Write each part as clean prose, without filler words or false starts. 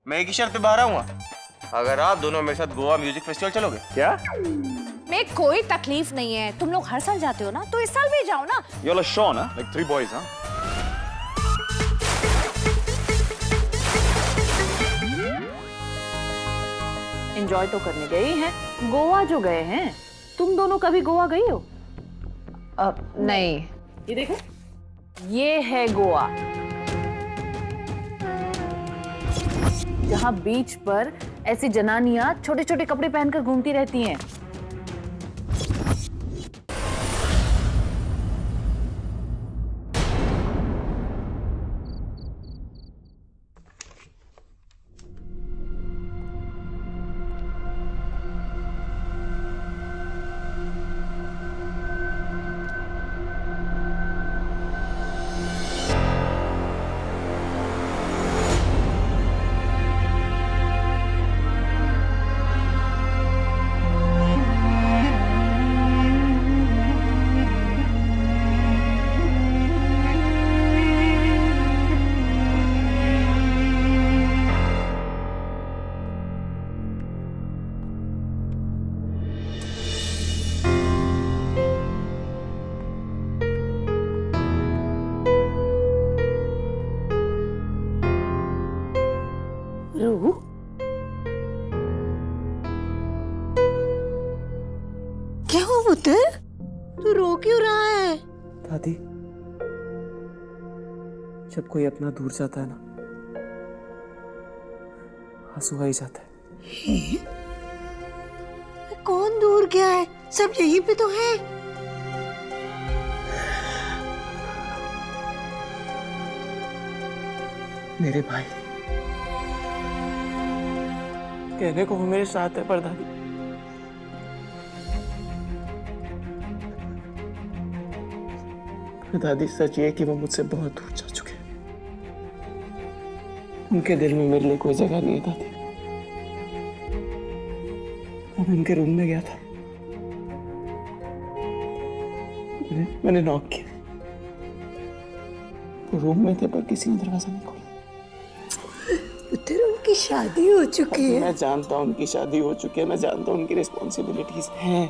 मैं एक ही शर्त पे बाहर आऊंगा, अगर आप दोनों मेरे साथ गोवा म्यूजिक फेस्टिवल चलोगे। क्या? में कोई तकलीफ नहीं है, तुम लोग हर साल जाते हो ना, तो इस साल भी जाओ ना। You all are Sean, huh? Like 3 boys, huh? Enjoy तो करने गए ही हैं, गोवा जो गए हैं। तुम दोनों कभी गोवा गई हो? नहीं। ये देखो, ये है गोवा, जहाँ बीच पर ऐसी जनानियां छोटे छोटे कपड़े पहनकर घूमती रहती हैं। रूह, क्या हुआ पुत्र? तू रो क्यों रहा है? दादी, जब कोई अपना दूर जाता है ना, आंसू आ ही जाता है। कौन दूर गया है? सब यहीं पे तो है। मेरे भाई, कहने को वो मेरे साथ है, पर दादी दादी सच ये है कि वो मुझसे बहुत दूर जा चुके हैं। उनके दिल में मेरे लिए कोई जगह नहीं है दादी। मैं उनके रूम में गया था, मैंने नॉक किया, वो रूम में थे पर किसी ने दरवाजा नहीं खोला। पुत्र, उनकी शादी हो चुकी है। मैं जानता हूँ उनकी शादी हो चुकी है, मैं जानता हूँ उनकी रिस्पॉन्सिबिलिटीज हैं,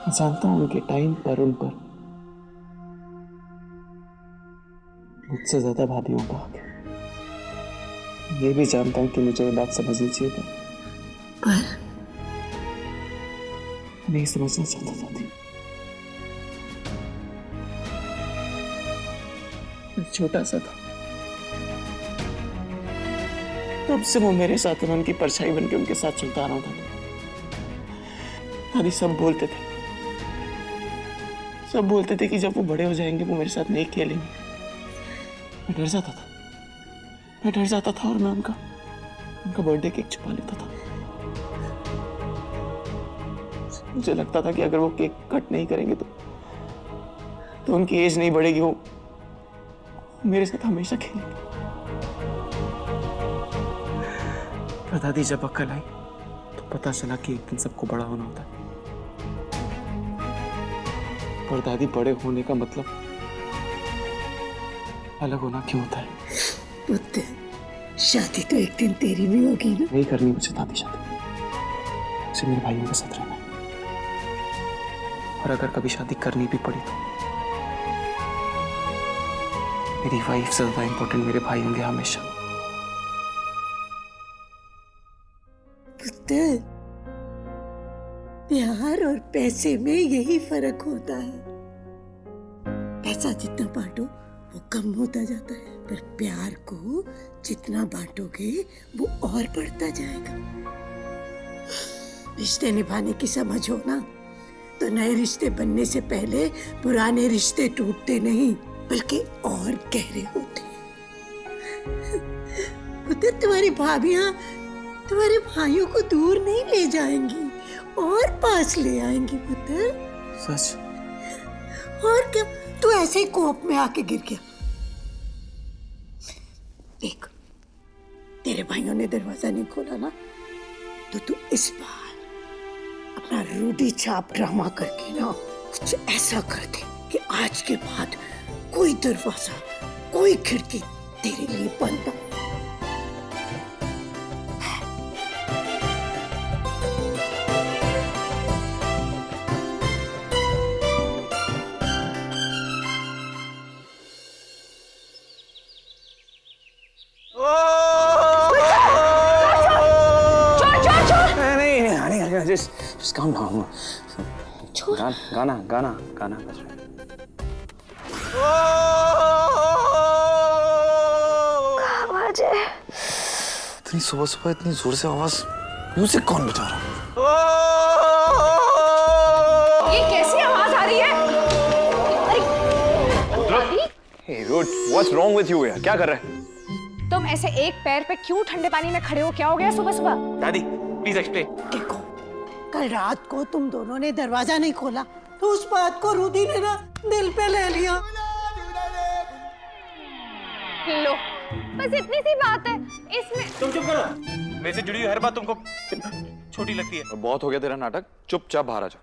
मैं जानता हूँ उनके टाइम पर उन पर मुझसे ज्यादा भाभियों का हक है। ये भी जानता हूँ कि मुझे ये बात समझनी चाहिए पर नहीं समझना चाहता था। मैं छोटा सा था, तब से वो मेरे साथ है, मैं उनकी परछाई बन के उनके साथ चलता आ रहा था। दादी सब बोलते थे कि जब वो बड़े हो जाएंगे वो मेरे साथ नहीं खेलेंगे। मैं डर जाता था और मैं उनका बर्थडे केक छुपा लेता था। मुझे लगता था कि अगर वो केक कट नहीं करेंगे तो उनकी एज नहीं बढ़ेगी, वो मेरे साथ हमेशा खेलेंगे। पर दादी जब अक्ल आई तो पता चला कि एक दिन सबको बड़ा होना होता है। पर दादी, बड़े होने का मतलब अलग होना क्यों होता है? पुत्र, शादी तो एक दिन तेरी भी होगी ना। नहीं करनी मुझे दादी शादी, मुझे मेरे भाइयों के साथ रहना है। और अगर कभी शादी करनी भी पड़ी तो मेरी वाइफ से ज्यादा इंपॉर्टेंट मेरे भाई होंगे हमेशा। पुत्र, प्यार और पैसे में यही फर्क होता है। पैसा जितना बांटो वो कम होता जाता है, पर प्यार को जितना बांटोगे वो और बढ़ता जाएगा। रिश्ते निभाने की समझ हो ना, तो नए रिश्ते बनने से पहले पुराने रिश्ते टूटते नहीं बल्कि और गहरे होते हैं। पुत्र, तुम्हारी भाभियां तुम्हारे भाइयों को दूर नहीं ले जाएंगी और पास ले आएंगी पुत्र। सच? और क्या, तू ऐसे ही कोप में आके गिर गया। देख, तेरे भाइयों ने दरवाजा नहीं खोला ना, तो तू इस बार अपना रूढ़ी छाप ड्रामा करके ना कुछ ऐसा कर दे कि आज के बाद कोई दरवाजा, कोई खिड़की तेरे लिए बंद ना हो। नहीं, just calm down. गाना बज रहा है. इतनी सुबह इतनी जोर से आवाज म्यूजिक कौन बजा रहा है? ये कैसी आवाज आ रही है? Hey, Ruth, what's wrong with you यार? क्या कर रहे हैं? तुम ऐसे एक पैर पे क्यों ठंडे पानी में खड़े हो? क्या हो गया सुबह सुबह? दादी प्लीज एक्सप्लेन। देखो, कल रात को तुम दोनों ने दरवाजा नहीं खोला तो उस बात को रूदी ने ना दिल पे ले लिया। लो, बस इतनी सी बात है इसमें। तुम चुप करो। मेरे से जुड़ी हुई हर बात तुमको छोटी लगती है। बहुत हो गया तेरा नाटक, चुपचाप बाहर आ जा.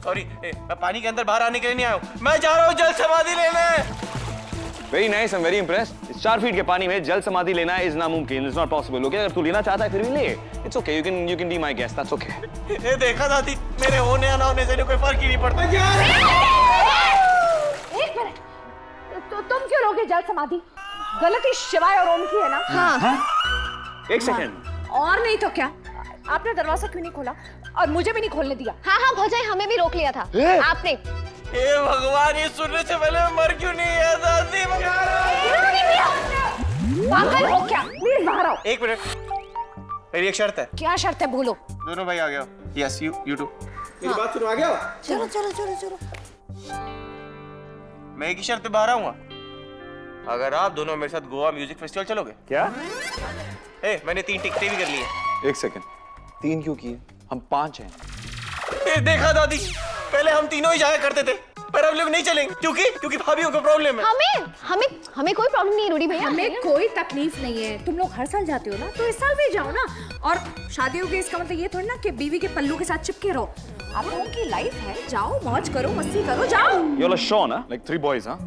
सॉरी, मैं पानी के अंदर बाहर आने के लिए नहीं आया हूँ। मैं जा रहा हूँ जल समाधि लेने। Very nice, I'm very impressed. इस 4 फीट के पानी में जल समाधि लेना is नामुमकिन, it's not possible. Okay, अगर तू लेना चाहता है फिर भी ले. It's okay, you can be my guest, that's okay. ये देखा दादी, मेरे होने या ना होने से कोई फर्क ही नहीं पड़ता। एक मिनट, तो तुम क्यों रोके जल समाधि? गलती शिवाय और ओम की है ना? हाँ। एक सेकंड. और नहीं तो क्या? आपने दरवाजा क्यों नहीं खोला और मुझे भी नहीं खोलने दिया? हाँ भौजाई, हमें भी रोक लिया था आपने। हे भगवान, ये सुनने से पहले मैं मर क्यों नहीं गया दादी? पागल हो क्या? प्लीज बाहर आओ। एक मिनट, मेरी एक शर्त है। क्या शर्त है? बोलो। दोनों भाई आ गया। Yes, you too. मेरी बात सुनो, आ गया? चलो चलो चलो चलो। मैं एक ही शर्त पे बाहर आऊंगा, अगर आप दोनों मेरे साथ गोवा म्यूजिक फेस्टिवल चलोगे। क्या? मैंने 3 टिकटें भी कर ली हैं। एक सेकंड. 3 क्यों किए? हम 5 हैं. देखा दादी, पहले हम तीनों ही जाया करते थे, पर अब लोग नहीं चलेंगे क्योंकि भाभीयों को प्रॉब्लम है। हमें कोई प्रॉब्लम नहीं रूडी भैया। हमें कोई तकलीफ नहीं है। तुम लोग हर साल जाते हो ना, तो इस साल भी जाओ ना। और शादी हो गई इसका मतलब ये थोड़ी ना कि बीवी के पल्लू के साथ चिपके रहो। आप लोगों की लाइफ है, जाओ मौज करो, मस्ती करो, जाओ। You're a Sean, huh? Like 3 boys, huh?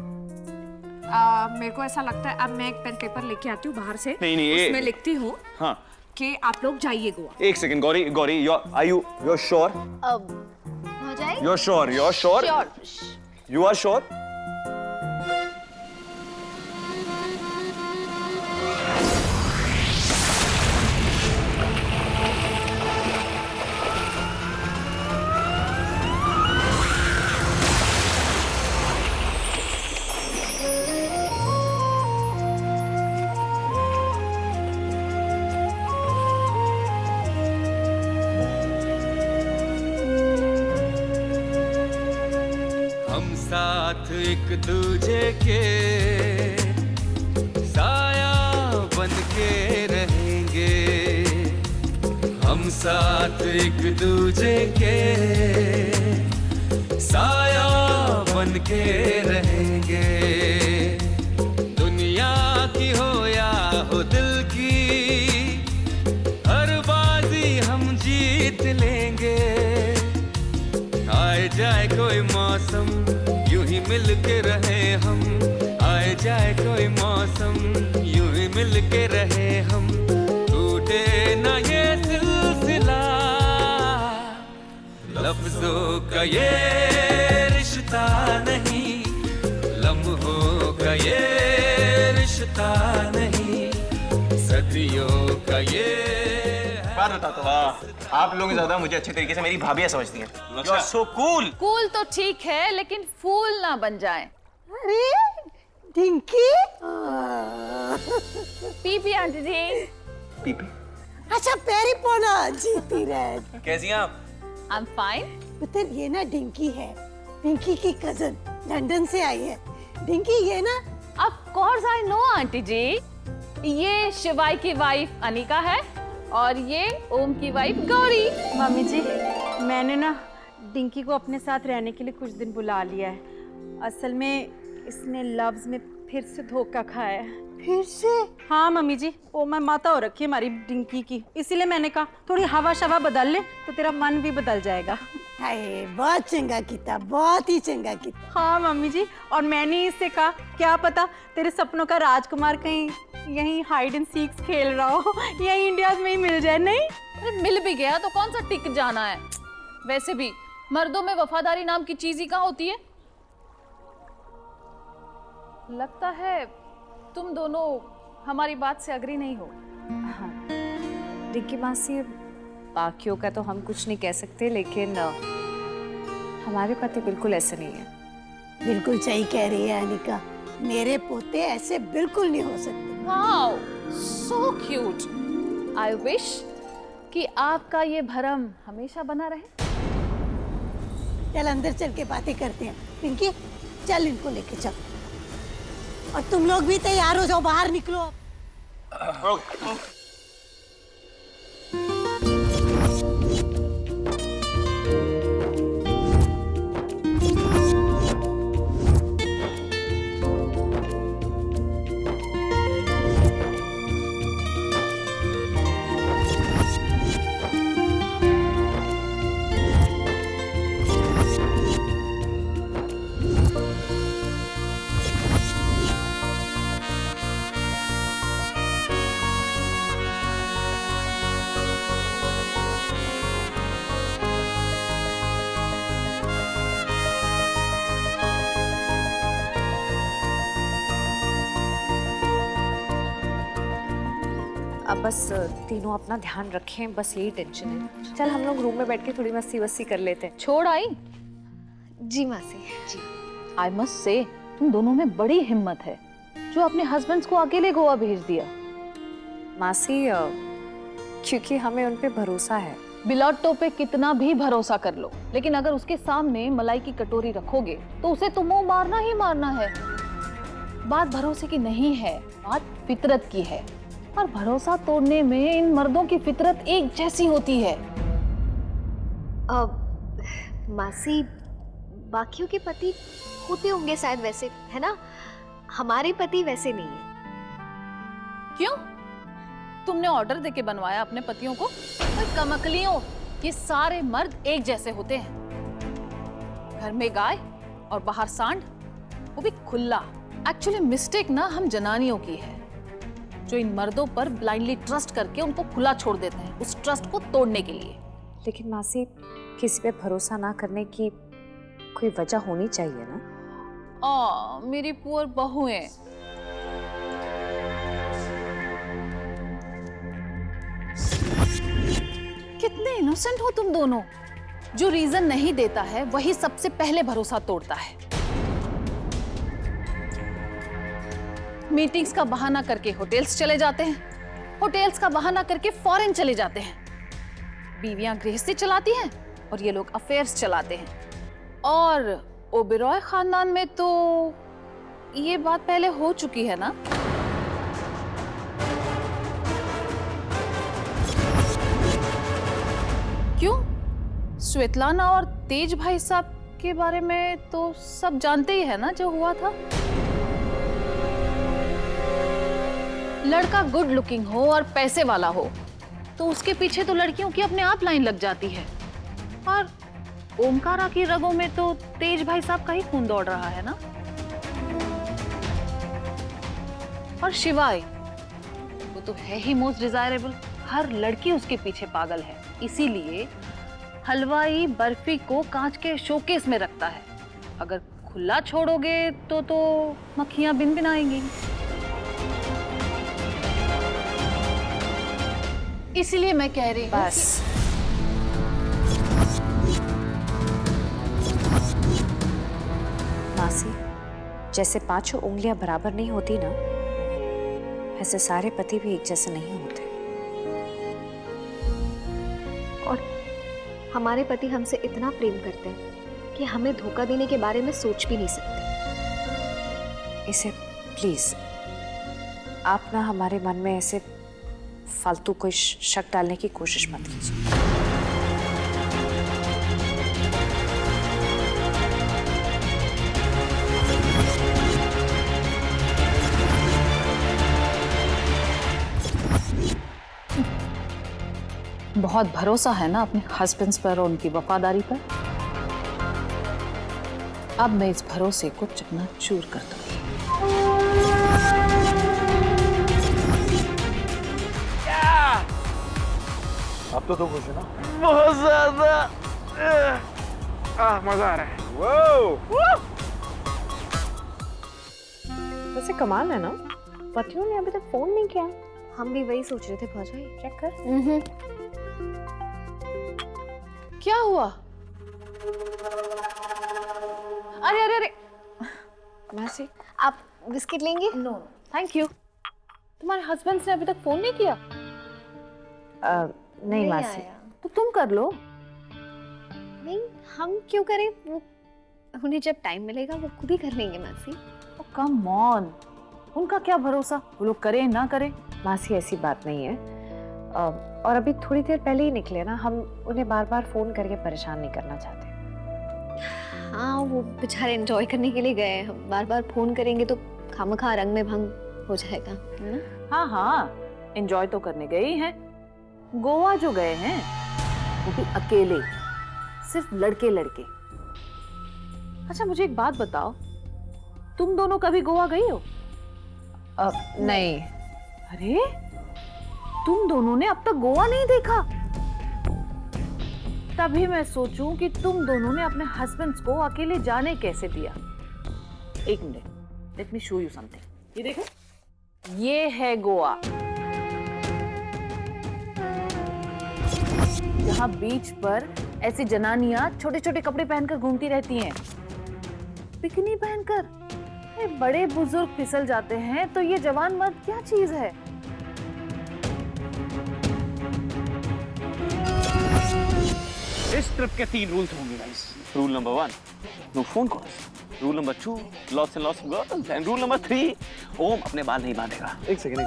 मेरे को ऐसा लगता है अब मैं एक पेन पेपर लेके आती हूँ बाहर से। नहीं, उसमें लिखती हूँ हाँ. कि आप लोग जाइए गोवा। एक सेकंड, गौरी, you're sure? भौजाई, You're sure? Sure. You are sure? साथ एक दूजे के साया बन के रहेंगे, हम साथ एक दूजे के साया बन के रहेंगे। दुनिया की हो या हो दिल की, हर बाजी हम जीत लेंगे। आए जाए कोई मौसम यूं ही मिल के रहे हम, आए जाए कोई मौसम यूं ही मिल के रहे हम। टूटे ना ये सिलसिला, लफ्जों का ये रिश्ता नहीं, लम्हों का ये रिश्ता नहीं, सदियों का ये। बात बताता हूँ, आप लोग ज्यादा मुझे अच्छे तरीके से मेरी भाभियाँ समझती हैं। You are so cool. Cool तो ठीक है, लेकिन फूल ना बन जाए। अरे डिंकी, पीपी आंटी जी। पीपी। अच्छा पैरी पोना जीती रहे। कैसी हैं आप? I'm fine. पुत्र ये ना डिंकी है, डिंकी की कजन लंदन से आई है। डिंकी ये ना, Of course I know aunty ji. ये शिवाई की वाइफ अनिका है और ये ओम की वाइफ गौरी। मम्मी जी, मैंने ना डिंकी को अपने साथ रहने के लिए कुछ दिन बुला लिया है। असल में इसने लव्स में फिर से धोखा खाया है। फिर से? हाँ मम्मी जी, ओ मैं माता हो रखी है हमारी डिंकी की, इसीलिए मैंने कहा थोड़ी हवा शवा बदल ले तो तेरा मन भी बदल जाएगा। हाय बहुत चंगा किया, बहुत ही चंगा किया। हाँ मम्मी जी, और मैंने इससे कहा क्या पता तेरे सपनों का राजकुमार कहीं यहीं हाइड एंड सीक्स खेल रहा हो, यहीं इंडिया में ही मिल जाए। नहीं अरे मिल भी गया तो कौन सा टिक जाना है। वैसे भी मर्दों में वफादारी नाम की चीज ही कहाँ होती है। लगता है तुम दोनों हमारी बात से अग्री नहीं हो? रिंकी मासी, बाकियों का तो हम कुछ नहीं कह सकते, लेकिन हमारे पति बिल्कुल ऐसे नहीं है। बिल्कुल सही कह रही है अनिका, मेरे पोते ऐसे बिल्कुल नहीं हो सकते। Wow, so cute. I wish कि आपका ये भरम हमेशा बना रहे। चल अंदर चल के बातें करते हैं। पिंकी चल इनको लेके चल, और तुम लोग भी तैयार हो जाओ, बाहर निकलो अब। अब बस तीनों अपना ध्यान रखें, बस यही टेंशन है। चल हम लोग रूम में बैठ के थोड़ी मस्ती वस्ती कर लेते हैं। छोड़ आई। जी मासी। जी। आई मस्ट से तुम दोनों में बड़ी हिम्मत है जो अपने हस्बैंड्स को अकेले गोवा भेज दिया। मासी, क्योंकि हमें उन पे भरोसा है। बिलॉटो पे कितना भी भरोसा कर लो, लेकिन अगर उसके सामने मलाई की कटोरी रखोगे तो उसे तो मुंह मारना ही मारना है। बात भरोसे की नहीं है, बात फितरत की है, और भरोसा तोड़ने में इन मर्दों की फितरत एक जैसी होती है। मासी, बाकियों के पति होते होंगे शायद वैसे, है ना? हमारे पति वैसे नहीं है। क्यों? तुमने ऑर्डर देके बनवाया अपने पतियों को? और कमकलियों, ये सारे मर्द एक जैसे होते हैं। घर में गाय और बाहर सांड, वो भी खुला। एक्चुअली मिस्टेक ना हम जनानियों की है, जो इन मर्दों पर ब्लाइंडली ट्रस्ट करके उनको खुला छोड़ देते हैं, उस ट्रस्ट को तोड़ने के लिए। लेकिन मासी, किसी पे भरोसा ना करने की कोई वजह होनी चाहिए ना। मेरी पुअर बहुएं। कितने इनोसेंट हो तुम दोनों। जो रीजन नहीं देता है वही सबसे पहले भरोसा तोड़ता है। मीटिंग्स का बहाना करके होटल्स चले जाते हैं, होटल्स का बहाना करके फॉरेन चले जाते हैं। बीवियां गृहस्थी चलाती हैं और ये लोग अफेयर्स चलाते हैं। और ओबेरॉय खानदान में तो ये बात पहले हो चुकी है ना। क्यों? स्वेतलाना और तेज भाई साहब के बारे में तो सब जानते ही है ना जो हुआ था। लड़का गुड लुकिंग हो और पैसे वाला हो तो उसके पीछे तो लड़कियों की अपने आप लाइन लग जाती है। और ओमकारा की रगों में तो तेज भाई साहब का ही खून दौड़ रहा है ना। और शिवाय, वो तो है ही मोस्ट डिजायरेबल, हर लड़की उसके पीछे पागल है। इसीलिए हलवाई बर्फी को कांच के शोकेस में रखता है। अगर खुला छोड़ोगे तो मक्खियां बिन बिन आएंगी। इसीलिए मैं कह रही हूँ बस मासी, जैसे पांचों उंगलियां बराबर नहीं होती ना, ऐसे सारे पति भी एक जैसे नहीं होते। और हमारे पति हमसे इतना प्रेम करते हैं कि हमें धोखा देने के बारे में सोच भी नहीं सकते। इसे प्लीज आप ना हमारे मन में ऐसे फालतू कोई शक डालने की कोशिश मत कीजिए। बहुत भरोसा है ना अपने हस्बैंड्स पर और उनकी वफादारी पर। अब मैं इस भरोसे को चकनाचूर कर दूंगी। अब तो खुश है ना? बहुत ज्यादा। मजा आ रहा है। वैसे कमाल है ना, पतियों ने अभी तक फोन नहीं किया। हम भी वही सोच रहे थे भौजाई। चेक कर। क्या हुआ? अरे अरे अरे मासी आप बिस्किट लेंगे? No thank you. तुम्हारे हस्बैंड ने अभी तक फोन नहीं किया? नहीं मासी। आया। तो तुम कर लो। नहीं हम क्यों करें, वो उन्हें जब टाइम मिलेगा वो खुद ही कर लेंगे मासी। कम ऑन, उनका क्या भरोसा, वो लोग करें ना करें। मासी ऐसी बात नहीं है। और अभी थोड़ी देर पहले ही निकले ना, हम उन्हें बार बार फोन करके परेशान नहीं करना चाहते। हाँ वो बेचारे एंजॉय करने के लिए गए हैं, हम बार बार फोन करेंगे तो खामखा रंग में भंग हो जाएगा, है ना? हाँ हाँ एंजॉय तो करने गए ही हैं। गोवा जो गए हैं वो भी अकेले, सिर्फ लड़के लड़के। अच्छा मुझे एक बात बताओ, तुम दोनों कभी गोवा गई हो? नहीं। अरे तुम दोनों ने अब तक गोवा नहीं देखा? तभी मैं सोचूं कि तुम दोनों ने अपने हस्बैंड्स को अकेले जाने कैसे दिया। एक minute, let me show you something. ये देखो, ये है गोवा, जहां बीच पर ऐसी जनानियां छोटे छोटे कपड़े पहनकर घूमती रहती हैं, बिकिनी पहनकर। बड़े बुजुर्ग फिसल जाते हैं तो ये जवान मर्द क्या चीज है? इस ट्रिप के 3 रूल्स होंगे guys. Rule number 1, no phone calls. Rule number 2, lots and lots of girls. And rule number 3, Om अपने बाल नहीं बांधेगा। एक सेकंड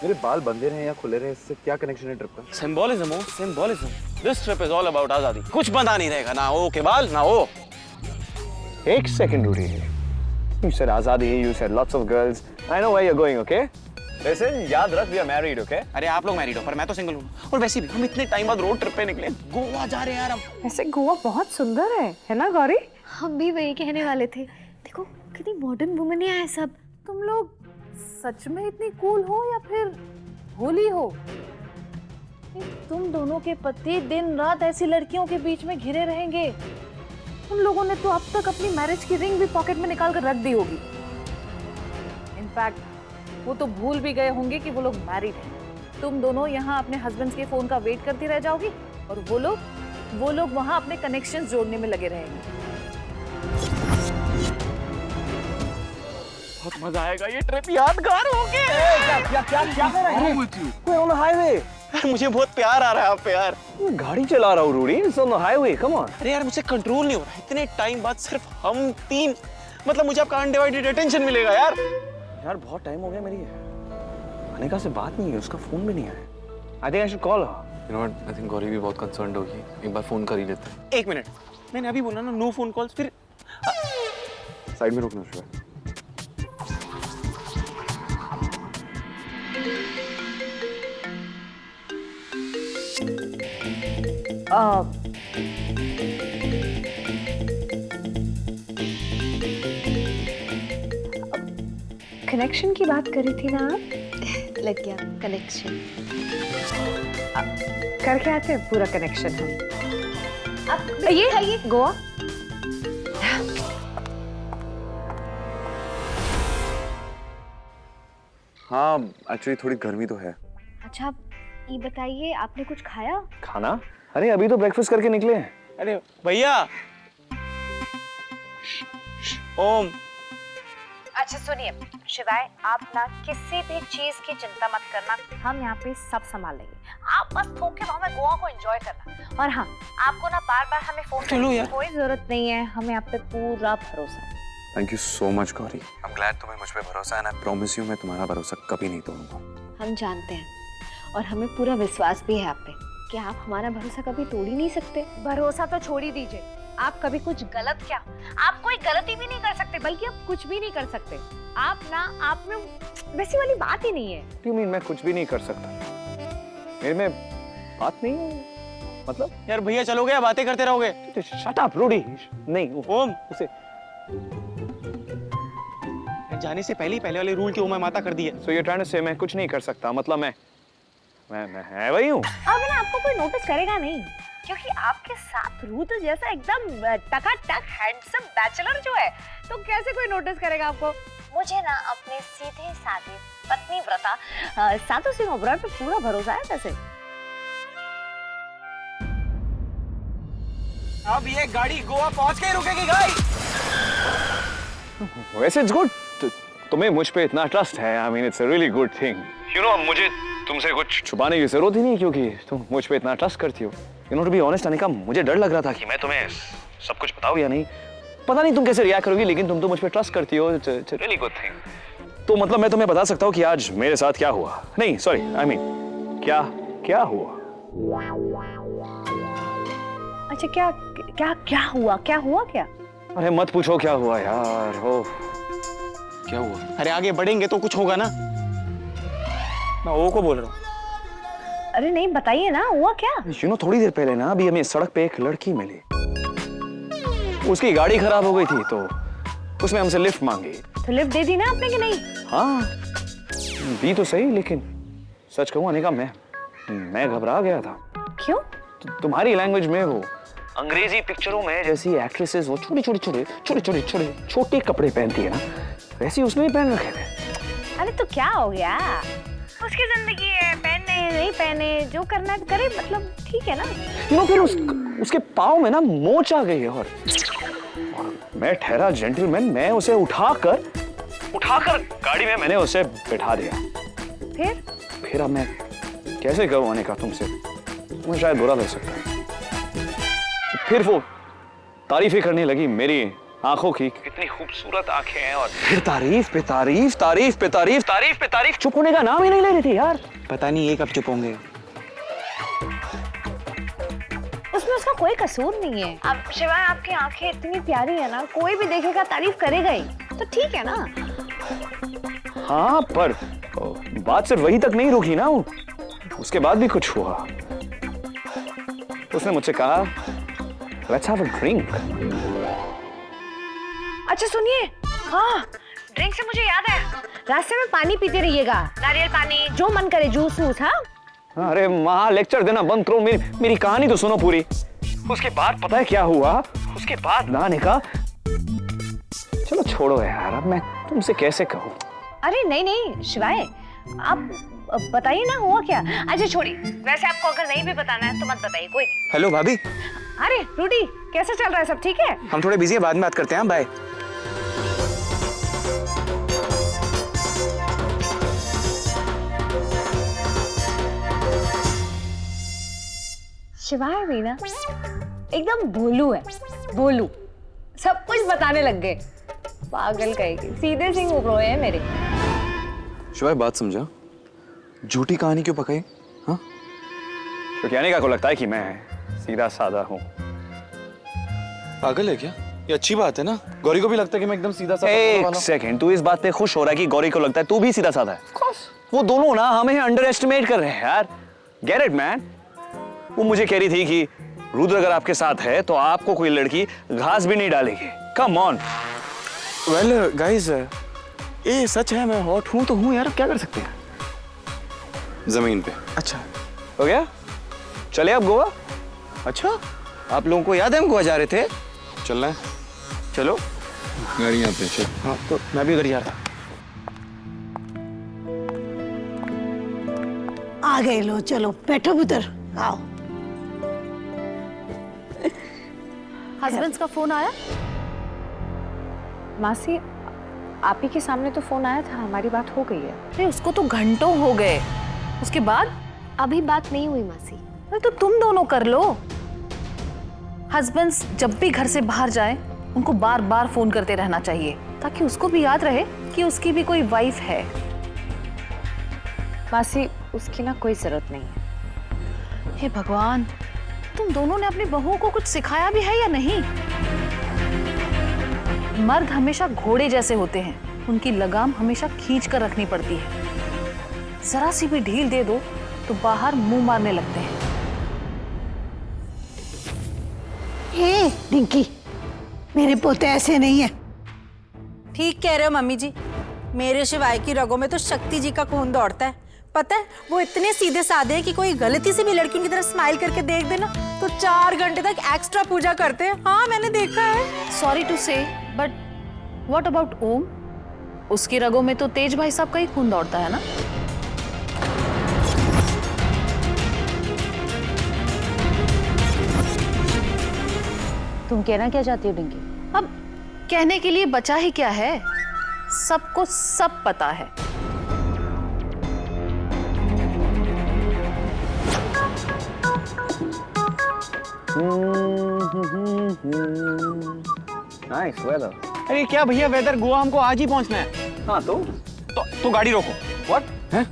मेरे बाल बंधे रहे या खुले रहे, इससे क्या कनेक्शन है ट्रिप का? सिंबोलिज्म हो, symbolism. This trip is all about आजादी। कुछ बंधा नहीं रहेगा, ना ओ के बाल ना ओ। एक सेकंड रूडी है। You said आजादी, you said lots of girls. I know where you're going, okay? Listen, याद रख, we are married, okay? अरे आप लोग मैरिड हो पर मैं तो सिंगल हूँ। और वैसे भी हम इतने टाइम बाद रोड ट्रिप पे निकले, गोवा जा रहे हैं यार हम। वैसे गोवा बहुत सुंदर है ना गौरी? हम भी वही कहने वाले थे। देखो कितनी मॉडर्न वुमन है सब। तुम लोग सच में इतनी कूल हो या फिर होली हो? तुम दोनों के पति दिन रात ऐसी लड़कियों के बीच में घिरे रहेंगे। उन लोगों ने तो अब तक अपनी मैरिज की रिंग भी पॉकेट में निकाल कर रख दी होगी। इनफैक्ट वो तो भूल भी गए होंगे कि वो लोग मैरिड हैं। तुम दोनों यहाँ अपने हस्बैंड्स के फोन का वेट करती रह जाओगी और वो लोग वहाँ अपने कनेक्शंस जोड़ने में लगे रहेंगे। बहुत मजा आएगा, ये ट्रिप यादगार होगी। क्या कर रहे हो? We're on the highway. मुझे बहुत प्यार आ रहा है आप पे यार। गाड़ी चला रहा हूँ Rudy, it's on the highway, come on. अरे यार मुझसे कंट्रोल नहीं हो रहा, इतने टाइम बाद सिर्फ हम 3, मतलब मुझे आपका अनडिवाइडेड अटेंशन मिलेगा यार। यार बहुत टाइम हो गया, मेरी अनिका से बात नहीं है, उसका फोन भी नहीं आया। I think I should call her. You know what? I think Gauri भी बहुत कंसर्न्ड होगी, एक बार फोन कर ही लेते हैं। 1 मिनट, मैंने अभी बोला ना नो फोन कॉल्स, फिर साइड में रुकना शुरू। कनेक्शन की बात करी थी ना आप? लग गया कनेक्शन। करके आते हैं पूरा कनेक्शन हम। अब ये गोवा। हाँ एक्चुअली थोड़ी गर्मी तो है। अच्छा ये बताइए आपने कुछ खाया? खाना? अरे अभी तो ब्रेकफास्ट करके निकले हैं। अरे भैया। ओम। अच्छा सुनिए शिवाय, आप ना किसी भी चीज की चिंता मत करना, हम यहाँ पे सब संभाल लेंगे। आप बस थोके भाव में गोवा को एंजॉय करना। और हाँ, आपको ना बार बार हमें फोन करने की कोई जरूरत नहीं है, हमें आप पे पूरा भरोसा है। Thank you so much Gauri. I am glad तुम्हें मुझ पे भरोसा है, एंड आई प्रॉमिस यू मैं तुम्हारा भरोसा कभी नहीं तोड़ूंगा। हम जानते हैं और हमें पूरा विश्वास भी है आप पे कि आप हमारा भरोसा कभी तोड़ ही नहीं सकते। भरोसा तो छोड़ ही दीजिए, आप कभी कुछ गलत क्या, आप कोई गलती भी नहीं कर सकते, बल्कि आप कुछ भी नहीं कर सकते। आप में वैसी वाली बात ही नहीं है। You mean मैं कुछ भी नहीं कर सकता? मेरे में बात नहीं है, मतलब? यार भैया चलोगे या बातें करते रहोगे? Shut up, Rudy. नहीं ओम, उसे जाने से पहले वाले रूल की ओम माता कर दी है। So you're trying to say मैं कुछ नहीं कर सकता, मतलब मैं है वही हूँ। अब ना आपको कोई नोटिस करेगा नहीं, क्योंकि आपके साथ रूथ जैसा एकदम टकाटक हैंडसम बैचलर जो है, तो कैसे कोई नोटिस करेगा आपको? मुझे ना अपने सीधे साधे पत्नी व्रता सातों सिंह ओबरॉय पे पूरा भरोसा है वैसे। अब ये गाड़ी गोवा पहुंच के ही रुकेगी गाइस। वैसे इट्स गुड, तुम्हें मुझ पे इतना ट्रस्ट है, I mean it's a really good thing. You know मुझे तुमसे कुछ छुपाने की जरूरत ही नहीं, क्योंकि तुम मुझ पे इतना ट्रस्ट करती हो। You know to be honest Anika, मुझे डर लग रहा था कि मैं तुम्हें सब कुछ बताऊं या नहीं, पता नहीं तुम कैसे रिएक्ट करोगी, लेकिन तुम तो मुझ पे ट्रस्ट करती हो, it's a really good thing. तो मतलब मैं तुम्हें बता सकता हूँ कि आज मेरे साथ क्या हुआ, नहीं सॉरी आई मीन क्या क्या हुआ। अच्छा क्या क्या क्या हुआ क्या? अरे मत पूछो क्या हुआ यार। हो क्या हुआ? अरे आगे बढ़ेंगे तो कुछ होगा ना। मैं ओ को बोल रहा हूँ। अरे नहीं बताइए ना, हुआ क्या? यू नो थोड़ी देर पहले ना अभी हमें सड़क पे एक लड़की मिली, उसकी गाड़ी खराब हो गई थी तो उसने हमसे लिफ्ट मांगी। तो लिफ्ट दे दी ना आपने कि नहीं? हाँ दी तो सही, लेकिन सच कहूँ अनिका मैं घबरा गया था। क्यों? तुम्हारी लैंग्वेज में वो अंग्रेजी पिक्चरों में जैसी एक्ट्रेसेस वो छोटे कपड़े पहनती है ना, वैसे उसने भी पहन रखे थे। अरे तो क्या हो गया, उसकी जिंदगी है, पहने नहीं पहने जो करना है करे, मतलब ठीक है ना। यू नो फिर उसके पाँव में ना मोच आ गई है और मैं ठहरा जेंटलमैन, मैं उसे उठाकर गाड़ी में मैंने उसे बिठा दिया। फिर अब मैं कैसे कहूँ अनिका तुमसे, मुझे शायद बुरा लग सकता है। फिर वो तारीफें करने लगी मेरी आंखों की, कितनी खूबसूरत आंखें हैं, और फिर तारीफ पे तारीफ, चुप होने का नाम ही नहीं ले रही थी यार। पता नहीं ये कब चुप होंगे। उसमें उसका कोई कसूर नहीं है। अब शिवाय आपकी आंखें इतनी प्यारी है ना, कोई भी देखेगा तारीफ करेगा ही, तो ठीक है ना। हाँ पर बात सिर्फ वही तक नहीं रुकी ना, उसके बाद भी कुछ हुआ। उसने मुझसे कहा लेट्स हैव अ ड्रिंक। अच्छा सुनिए, हाँ ड्रिंक से मुझे याद है, रास्ते में पानी पीते रहिएगा, नारियल पानी, जो मन करे, जूस वूस। हाँ अरे वहां लेक्चर देना बंद करो, मेरी कहानी तो सुनो पूरी। उसके बाद पता है क्या हुआ? उसके बाद ना निका, चलो छोड़ो यार, अब मैं तुमसे कैसे कहूँ। अरे नहीं शिवाय, आप बताइए ना हुआ क्या। अच्छा छोड़िए, वैसे आपको अगर नहीं भी बताना है तो मत बताइए, कोई नहीं। हेलो भाभी। अरे रूडी, कैसा चल रहा है, सब ठीक है? हम थोड़े बिजी हैं, बाद में बात करते हैं, बाय। शिवाय भी ना एकदम भोलू है, भोलू, सब कुछ बताने लग गए, पागल कहेगी, सीधे सिंह ओबरॉय है मेरे। शिवाय बात समझा, झूठी कहानी क्यों पकाई? हाँ क्योंकि अनिका को लगता है कि मैं सीधा साधा हूँ। पागल है क्या? ये अच्छी बात है ना, गौरी को भी लगता है कि मैं एकदम सीधा साधा। एक सेकंड, तू इस बात पे खुश हो रहा है कि गौरी को लगता है तू भी सीधा साधा है? वो दोनों ना हमें अंडर एस्टिमेट कर रहे हैं यार, गेट इट मैन। वो मुझे कह रही थी कि रुद्र अगर आपके साथ है तो आपको कोई लड़की घास भी नहीं डालेगी। Come on. वेल गाइस, ये सच है, मैं हॉट हूँ तो हूँ यार, क्या कर सकते हैं। जमीन पे। अच्छा हो गया, चले अब गोवा। अच्छा, आप लोगों को याद है हम गोवा जा रहे थे? चलना है, चलो गाड़ी यहाँ पे चल। हाँ तो मैं भी घर जा रहा। आ गए लो, चलो बैठो उधर, आओ। हस्बैंड्स का फोन आया? मासी, आप ही के सामने तो फोन आया था, हमारी बात हो गई है। अरे उसको तो घंटों हो गए, उसके बाद? अभी बात नहीं हुई मासी। अरे तो तुम दोनों कर लो। हस्बैंड्स जब भी घर से बाहर जाएं, उनको बार बार फोन करते रहना चाहिए, ताकि उसको भी याद रहे कि उसकी भी कोई वाइफ है। मासी, उसकी ना कोई जरूरत नहीं है। हे भगवान, तुम दोनों ने अपनी बहुओं को कुछ सिखाया भी है या नहीं? मर्द हमेशा घोड़े जैसे होते हैं, उनकी लगाम हमेशा खींच कर रखनी पड़ती है। जरा सी भी ढील दे दो तो बाहर मुंह मारने लगते हैं। हे डिंकी, मेरे पोते ऐसे नहीं है। ठीक कह रहे हो मम्मी जी, मेरे शिवाय की रगों में तो शक्ति जी का खून दौड़ता है। पता है, वो इतने सीधे साधे हैं कि कोई गलती से भी लड़की उनकी तरफ स्माइल करके देख देना तो 4 घंटे तक एक्स्ट्रा पूजा करते हैं। हाँ मैंने देखा है। सॉरी टू से, बट व्हाट अबाउट ओम? उसकी रगों में तो तेज भाई साहब का ही खून दौड़ता है ना। तुम कहना क्या चाहती हो डिंकी? अब कहने के लिए बचा ही क्या है, सबको सब पता है। Nice weather. अरे क्या भैया, वेदर गोवा हमको आज ही पहुंचना है। हाँ तो गाड़ी रोको। व्हाट है?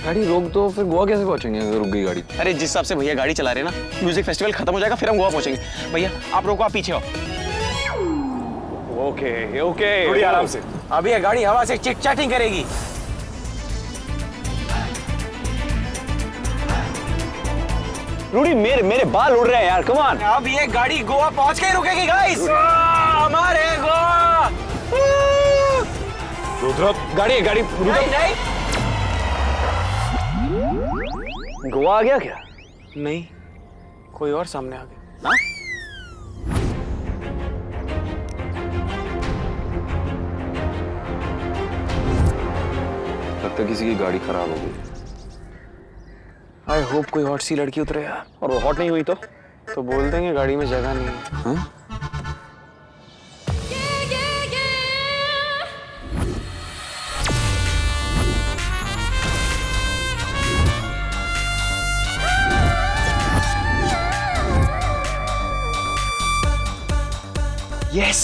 गाड़ी रोक दो, फिर गोवा कैसे पहुंचेंगे अगर रुक गई गाड़ी? अरे जिस हिसाब से भैया गाड़ी चला रहे हैं ना, म्यूजिक फेस्टिवल खत्म हो जाएगा फिर हम गोवा पहुंचेंगे। भैया आप रोको, आप पीछे आओ। ओके ओके, थोड़ी आराम से। अभी ये गाड़ी हवा से चिट चैटिंग करेगी। रूडी, मेरे बाल उड़ रहे हैं यार, कम ऑन। अब ये गाड़ी गोवा पहुंच के ही रुकेगी गाइस। हमारे गोवा। रुद्र, गाड़ी नहीं। गोवा आ गया क्या? नहीं, कोई और सामने आ गया। हाँ? लगता है किसी की गाड़ी खराब हो गई। आई होप कोई हॉट सी लड़की उतरे यार। और वो हॉट नहीं हुई तो बोल देंगे गाड़ी में जगह नहीं है। हाँ? यस,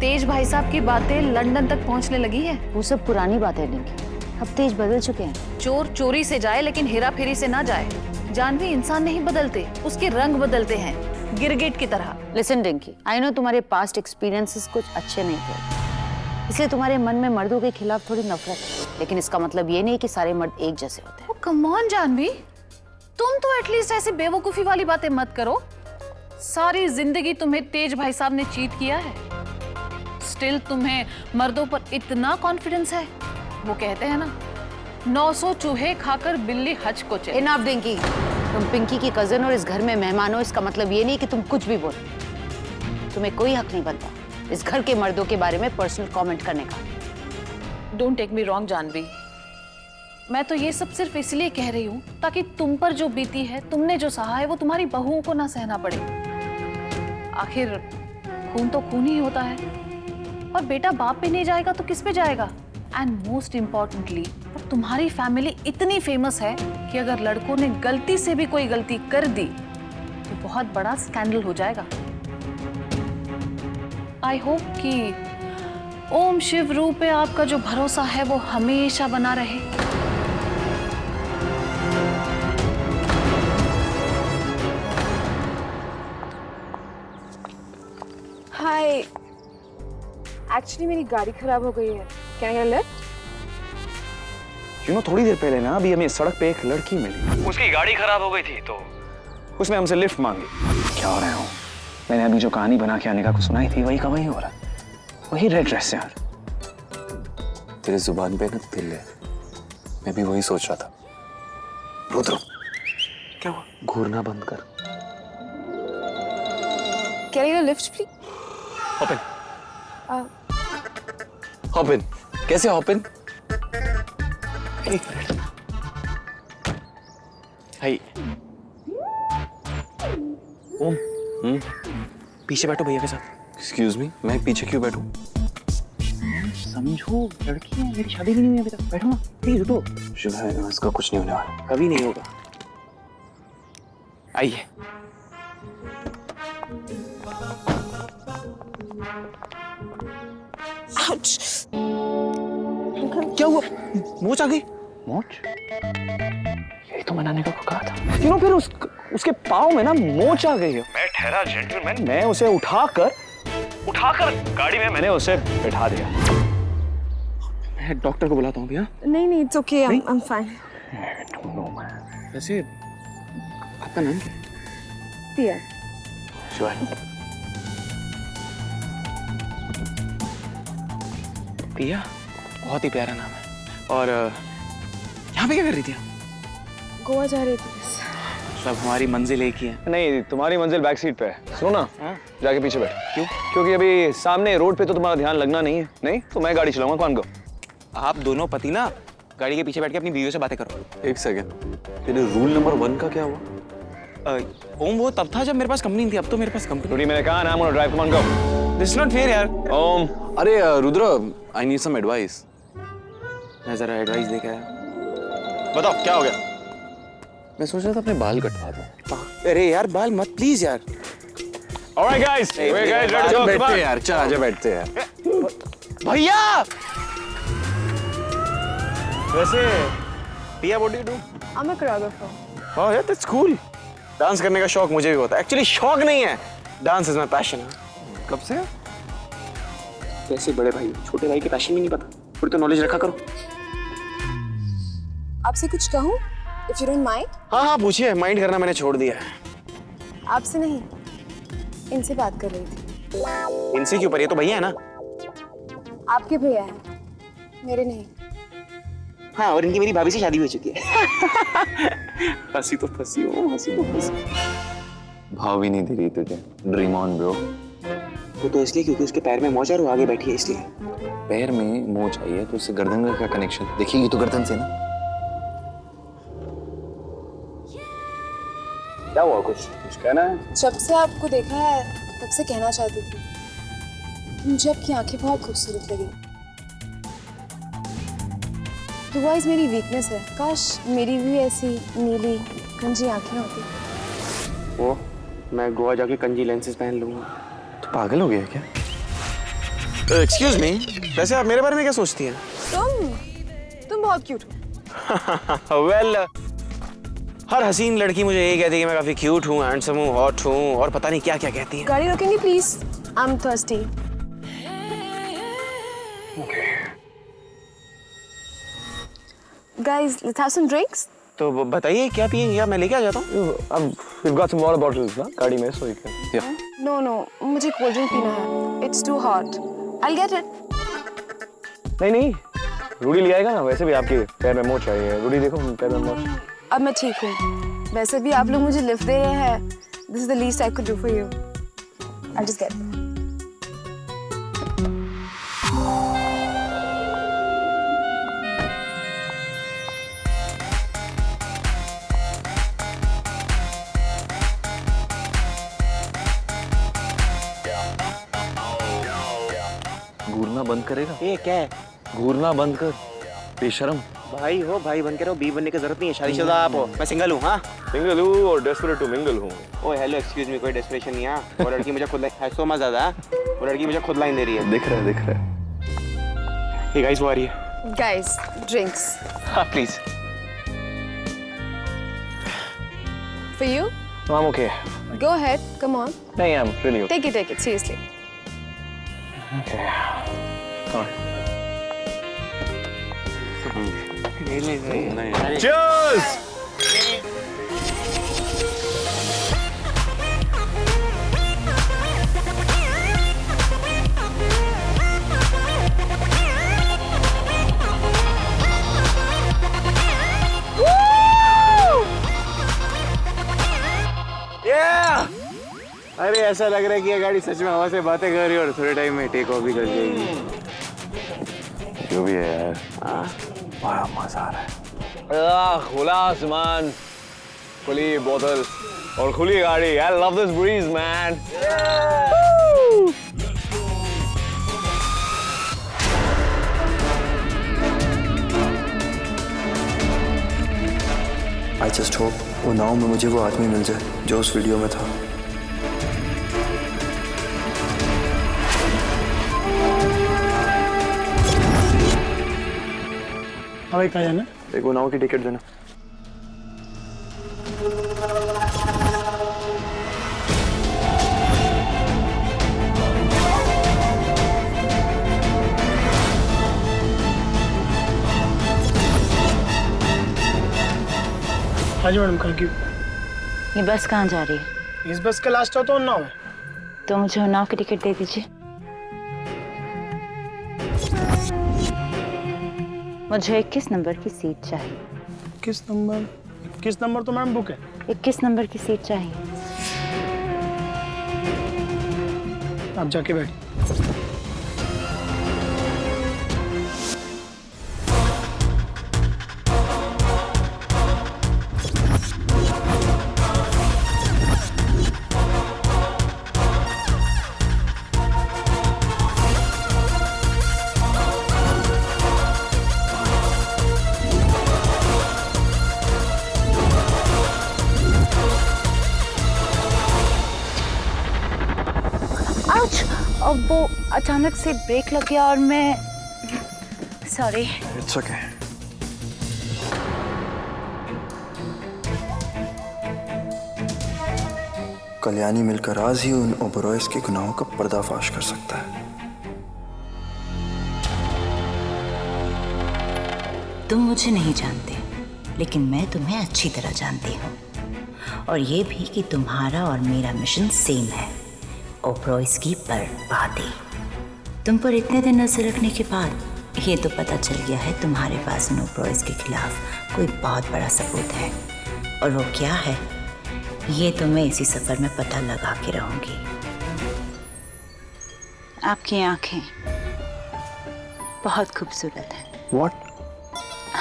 तेज भाई साहब की बातें लंदन तक पहुंचने लगी है। वो सब पुरानी बात है डिंकी, अब तेज बदल चुके हैं। चोर चोरी से जाए लेकिन हेरा फेरी से ना जाए। जानवी इंसान नहीं बदलते, उसके रंग बदलते हैं, गिरगिट की तरह। लिसन डिंकी, आई नो तुम्हारे पास्ट एक्सपीरियंसेस कुछ अच्छे नहीं थे, इसलिए तुम्हारे मन में मर्दों के खिलाफ थोड़ी नफरत है, लेकिन इसका मतलब ये नहीं कि सारे मर्द एक जैसे होते हैं। कम ऑन जानवी, तुम तो एटलीस्ट ऐसे बेवकूफी वाली बातें मत करो। सारी जिंदगी तुम्हें तेज भाई साहब ने चीट किया है, स्टिल तुम्हें मर्दों पर इतना कॉन्फिडेंस है। वो कहते हैं ना, 900 चूहे खाकर बिल्ली हज को चले। इनफ डिंकी, तुम पिंकी की कजन और इस घर में मेहमान हो, इसका मतलब ये नहीं कि तुम कुछ भी बोलो। तुम्हें कोई हक नहीं बनता इस घर के मर्दों के बारे में पर्सनल कमेंट करने का। Don't take me wrong Janvi, मैं तो ये सब सिर्फ इसलिए कह रही हूँ ताकि तुम पर जो बीती है, तुमने जो सहा है, वो तुम्हारी बहुओं को ना सहना पड़े। आखिर खून तो खून ही होता है, और बेटा बाप पे नहीं जाएगा तो किस पे जाएगा? एंड मोस्ट इम्पोर्टेंटली, तुम्हारी फैमिली इतनी फेमस है कि अगर लड़कों ने गलती से भी कोई गलती कर दी तो बहुत बड़ा स्कैंडल हो जाएगा। आई होप कि ओम शिव रूप पे आपका जो भरोसा है वो हमेशा बना रहे। हाय, एक्चुअली मेरी गाड़ी खराब हो गई है, can I lift? You know, थोड़ी देर पहले ना अभी हमें सड़क पे एक लड़की मिली, उसकी गाड़ी खराब हो गई थी तो उसने हमसे लिफ्ट मांगी। क्या हो रहा हूँ? मैंने अभी जो कहानी बना के आने का कुछ सुनाई थी, वही का वही हो रहा, वही रेड ड्रेस यार। तेरे जुबान पे ना दिल है, मैं भी वही सोच रहा था। रुद्र, क्या हुआ? घूरना बंद कर। Can I lift please? Hop in. Hop in. कैसे हॉप इन? हाय ओम, पीछे बैठो भैया के साथ। एक्सक्यूज मी, मैं पीछे क्यों बैठूं? समझो, लड़की है, मेरी शादी भी नहीं हुई अभी तक। बैठो ना प्लीज, उठो। शुभ है ना, इसका कुछ नहीं होने वाला। कभी नहीं होगा। आइए। क्या हुआ? मोच आ गई? मोच? यही तो मनाने का कहा था। यू नो, फिर उसके पाँव में ना मोच आ गई है। मैं ठहरा जेंटलमैन, मैं उसे उठाकर गाड़ी में मैंने उसे बैठा दिया। मैं डॉक्टर को बुलाता हूँ भैया। नहीं, it's okay, I am fine. वैसे आपका नाम क्या है? पिया। पिया, बहुत ही प्यारा नाम है। और यहाँ पे क्या कर रही थी? गोवा जा रही थी बस। मतलब हमारी मंजिल एक ही है। नहीं, तुम्हारी मंजिल बैक सीट पे है। सुनो ना, हाँ? जाके पीछे बैठ। क्यों? क्योंकि अभी सामने रोड पे तो तुम्हारा ध्यान लगना नहीं है। नहीं तो मैं गाड़ी चलाऊंगा, कौन गो? आप दोनों पति ना गाड़ी के पीछे बैठ के अपनी बीवियों से बातें करो। एक सेकंड, तेरे रूल नंबर 1 का क्या हुआ? ओम वो तब था जब मेरे पास कंपनी थी, अब तो मेरे पास कंपनी। रूडी मैंने कहा ना, I'm gonna drive, come on go। This is not fair यार। ओम, अरे Rudra, I need some advice. मैं जरा एडवाइस लेके आया। बताओ क्या हो गया? मैं सोच रहा था अपने बाल कटवा दूं। अरे यार बाल मत प्लीज यार। Alright guys, we're guys ready to go, come बैठते on। यार, चल आजा बैठते यार। भैया वैसे पिया what do you do? I'm a choreographer. ओह यार दैट्स कूल। डांस करने का शौक मुझे भी होता है। एक्चुअली शौक नहीं है, डांस इज माय पैशन। कब से? कैसे बड़े भाई, छोटे भाई के पैशन भी नहीं पता, थोड़ी तो नॉलेज रखा करो। आपसे कुछ कहूँ? If you don't mind? हाँ हाँ पूछिए, माइंड करना मैंने छोड़ दिया है। आपसे नहीं, इनसे बात कर रही थी। इनसे क्यों, पर ये तो भैया है ना। आपके भैया हैं, मेरे नहीं। हाँ, और इनकी मेरी भाभी से शादी हो चुकी है। हंसी तो फंसी हो, हंसी तो फंसी। भाव भी नहीं दे रही तुझे। Dream on bro. वो तो इसलिए क्योंकि उसके पैर में मोच है और वो आगे बैठी है इसलिए। पैर में मोच आई है तो उससे गर्दन का क्या कनेक्शन? देखिए ये तो गर्दन से ना। क्या हुआ? कुछ कहना है? जब से आपको देखा है तब से कहना चाहती थी। मुझे आपकी आंखें बहुत खूबसूरत लगी। ब्लू आइज मेरी वीकनेस है। काश मेरी भी ऐसी नीली कंजी आंखें होती। वो मैं गोवा जाके कंजी लेंसेज पहन लूंगा। तो पागल हो गया क्या? एक्सक्यूज मी, वैसे आप मेरे बारे में क्या सोचती हैं? तुम बहुत क्यूट हो। वेल हर हसीन लड़की मुझे यही कहती है कि मैं काफी क्यूट हूँ, हैंडसम हूँ, हॉट हूँ और पता नहीं क्या क्या कहती है। गाड़ी रोकेंगे please? I am thirsty. Guys, let's have some drinks. तो बताइए क्या पिएंगे, या मैं लेके आ जाता हूँ। अब we've got some water bottles ना गाड़ी में, so you can. Yeah. No, मुझे कोल्ड ड्रिंक पीना है। It's too hot. I'll get it. नहीं, रूडी ले आएगा ना। वैसे भी आपके पैर में मोच आई है। रूडी देखो, पैर में मोच। अब मैं ठीक हूँ। वैसे भी आप लोग मुझे लिफ्ट दे रहे हैं। This is the least I could do for you. I'll just get it. घूरना बंद करेगा? ये क्या है? घूरना बंद कर, बेशरम। भाई हो, भाई बन के रहो, बी बनने की जरूरत नहीं है। शादीशुदा आप हो, मैं सिंगल हूँ। हाँ सिंगल हूँ और डेस्परेट टू मिंगल हूँ। ओह हेलो एक्सक्यूज मी, कोई डेस्परेशन नहीं है। वो लड़की मुझे खुद है सो मच ज्यादा। वो लड़की मुझे खुद लाइन दे रही है। दिख रहा है। ये गाइस वो आ रही है। Guys, drinks. हाँ please. For you? I'm okay. Go ahead. Come on. नहीं, I'm really okay. Take it. Seriously. Okay. All right. Cheers! अरे ऐसा लग रहा है कि ये गाड़ी सच में हवा से बातें कर रही है और थोड़े टाइम में टेक ऑफ भी कर जाएगी। जो भी है यार, बड़ा मजा आ रहा है। खुला आसमान, खुली बोतल और खुली गाड़ी। I love this breeze, man. I just hope वो नाव में मुझे वो आदमी मिल जाए जो उस वीडियो में था। भाई कहाँ जाना? देखो नाव की टिकट देना। हाँ जी मैडम, कल की ये बस कहाँ जा रही है? इस बस का लास्ट स्टॉप तो उन्नाव है। तो मुझे उन्नाव की टिकट दे दीजिए। मुझे 21 नंबर की सीट चाहिए। किस नंबर तो मैम बुक है। 21 नंबर की सीट चाहिए। आप जाके बैठ। और वो अचानक से ब्रेक लग गया और मैं सॉरी। It's okay. कल्याणी मिलकर आज ही उन ओबरॉयज के गुनाहों का पर्दाफाश कर सकता है। तुम मुझे नहीं जानते, लेकिन मैं तुम्हें अच्छी तरह जानती हूँ, और ये भी कि तुम्हारा और मेरा मिशन सेम है, ओबरॉयज की बर्बादी। तुम पर इतने दिन नजर रखने के बाद ये तो पता चल गया है तुम्हारे पास उन ओबरॉयज के खिलाफ कोई बहुत बड़ा सबूत है, और वो क्या है ये तो मैं इसी सफर में पता लगा के रहूंगी। आपकी आंखें बहुत खूबसूरत हैं। What?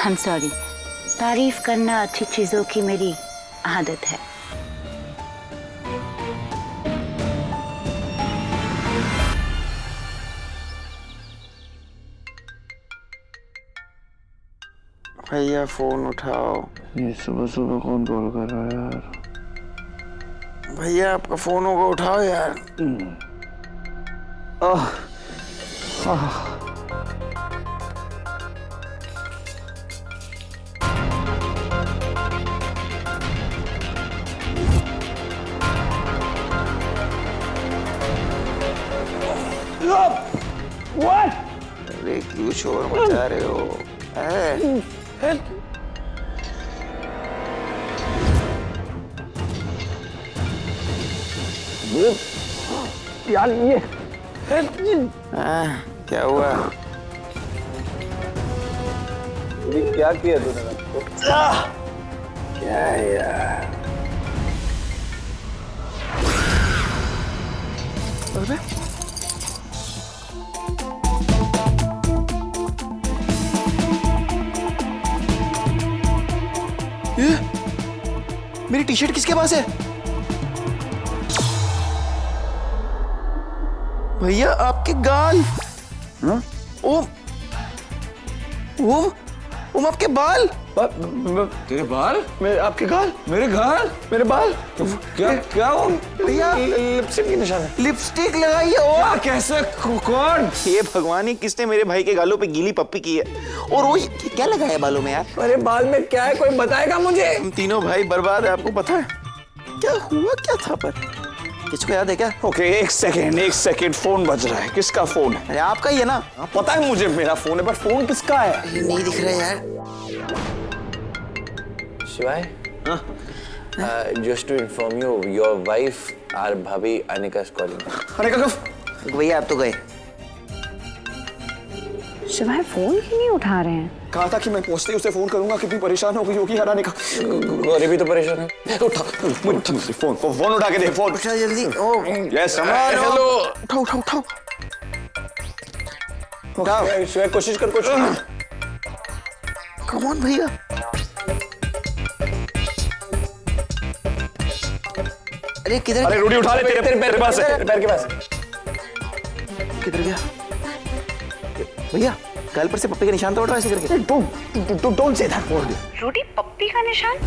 I'm sorry, तारीफ करना अच्छी चीजों की मेरी आदत है। भैया फोन उठाओ। ये सुबह सुबह कौन कॉल कर रहा है यार? भैया आपका फोन होगा, उठाओ यार। अरे क्यों शोर मचा रहे हो? यार ये क्या हुआ? ये क्या किया तूने? क्या है यार? अरे ये मेरी टी शर्ट किसके पास है? भैया आपके गाल। हाँ? ओम आपके बाल। तेरे बाल? मेरे आपके गाल। मेरे गाल? मेरे बाल। क्या हो? भैया लिपस्टिक की निशान है। लिपस्टिक लगाई है। क्या? कैसे? कौन? ये भगवान ही किसने मेरे भाई के गालों पे गीली पप्पी की है? और वो क्या लगाया बालों में यार? अरे बाल में क्या है, कोई बताएगा मुझे? हम तीनों भाई बर्बाद है, आपको पता है? क्या हुआ क्या था पर? किसको याद है क्या? ओके, एक सेकेंड, फोन बज रहा है। किसका फोन है? अरे आपका ही है ना? पता है मुझे मेरा फोन है, पर फोन किसका है? नहीं दिख रहा यार। शिवाय, just to inform you, your wife, our भाभी अनिका is calling. अनिका कब? भैया आप तो गए। शिवाय फोन क्यों नहीं उठा रहे हैं? कहा था कि मैं पहुंचते ही उसे फोन करूंगा। कितनी परेशान हो गई होगी यार अनिका। गौरी भी तो परेशान है। उठा फोन उठा के दे। फोन उठा जल्दी। Oh yes hello. उठाओ। शिवाय कोशिश कर। कम ऑन भैया। अरे किधर? अरे रूडी उठा ले, तेरे पास है, तेरे पैर के पास। किधर गया? भैया गाल पर से पप्पी का निशान तो उठ रहा है ऐसे करके। Don't say that word. Rudy पप्पी का निशान?